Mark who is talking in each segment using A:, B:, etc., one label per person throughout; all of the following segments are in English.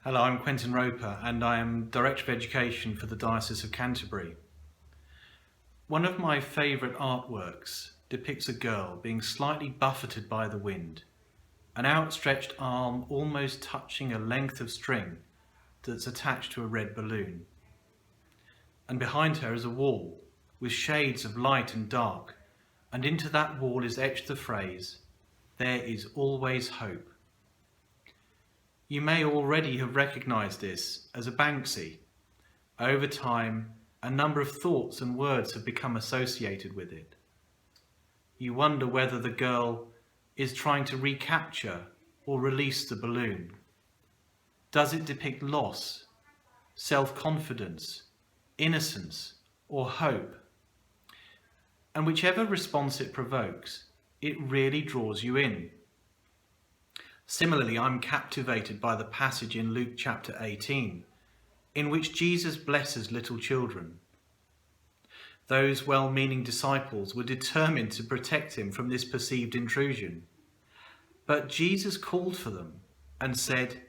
A: Hello, I'm Quentin Roper and I am Director of Education for the Diocese of Canterbury. One of my favourite artworks depicts a girl being slightly buffeted by the wind, an outstretched arm almost touching a length of string that's attached to a red balloon. And behind her is a wall with shades of light and dark, and into that wall is etched the phrase, "There is always hope." You may already have recognised this as a Banksy. Over time, a number of thoughts and words have become associated with it. You wonder whether the girl is trying to recapture or release the balloon. Does it depict loss, self-confidence, innocence, or hope? And whichever response it provokes, it really draws you in. Similarly, I'm captivated by the passage in Luke chapter 18, in which Jesus blesses little children. Those well-meaning disciples were determined to protect him from this perceived intrusion. But Jesus called for them and said,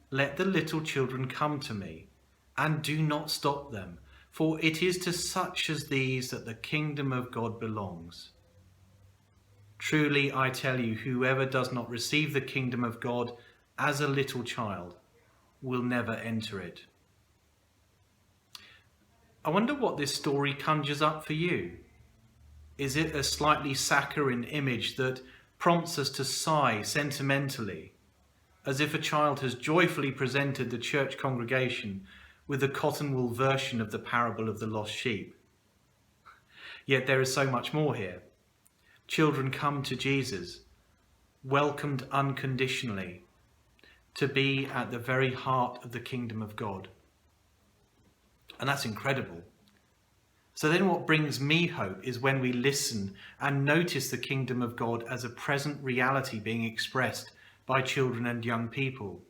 A: "Let the little children come to me, and do not stop them, for it is to such as these that the kingdom of God belongs. Truly, I tell you, whoever does not receive the kingdom of God as a little child will never enter it." I wonder what this story conjures up for you. Is it a slightly saccharine image that prompts us to sigh sentimentally, as if a child has joyfully presented the church congregation with a cotton wool version of the parable of the lost sheep? Yet there is so much more here. Children come to Jesus, welcomed unconditionally, to be at the very heart of the kingdom of God. And that's incredible. So then what brings me hope is when we listen and notice the kingdom of God as a present reality being expressed by children and young people.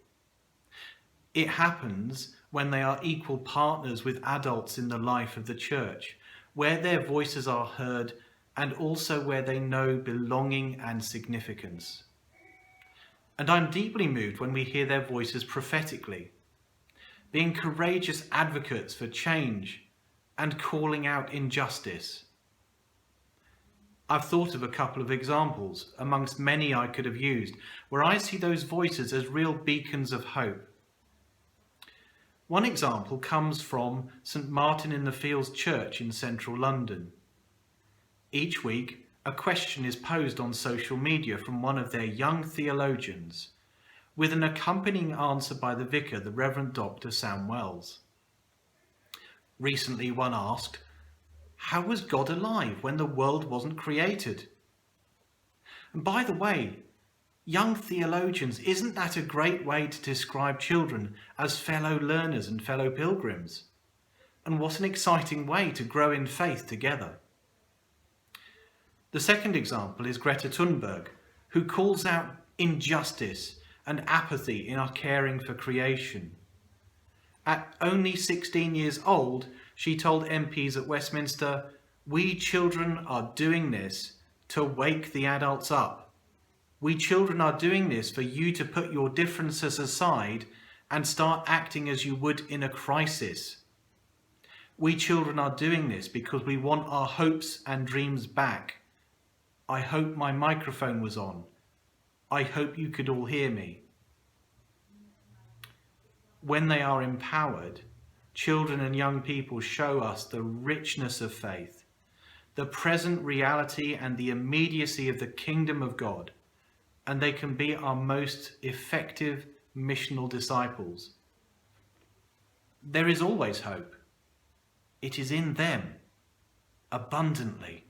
A: It happens when they are equal partners with adults in the life of the church, where their voices are heard and also where they know belonging and significance. And I'm deeply moved when we hear their voices prophetically, being courageous advocates for change and calling out injustice. I've thought of a couple of examples, amongst many I could have used, where I see those voices as real beacons of hope. One example comes from St. Martin in the Fields Church in central London. Each week, a question is posed on social media from one of their young theologians, with an accompanying answer by the vicar, the Reverend Dr. Sam Wells. Recently, one asked, "How was God alive when the world wasn't created?" And by the way, young theologians, isn't that a great way to describe children as fellow learners and fellow pilgrims? And what an exciting way to grow in faith together. The second example is Greta Thunberg, who calls out injustice and apathy in our caring for creation. At only 16 years old, she told MPs at Westminster, "We children are doing this to wake the adults up. We children are doing this for you to put your differences aside and start acting as you would in a crisis. We children are doing this because we want our hopes and dreams back." I hope my microphone was on. I hope you could all hear me. When they are empowered, children and young people show us the richness of faith, the present reality and the immediacy of the kingdom of God, and they can be our most effective missional disciples. There is always hope. It is in them, abundantly.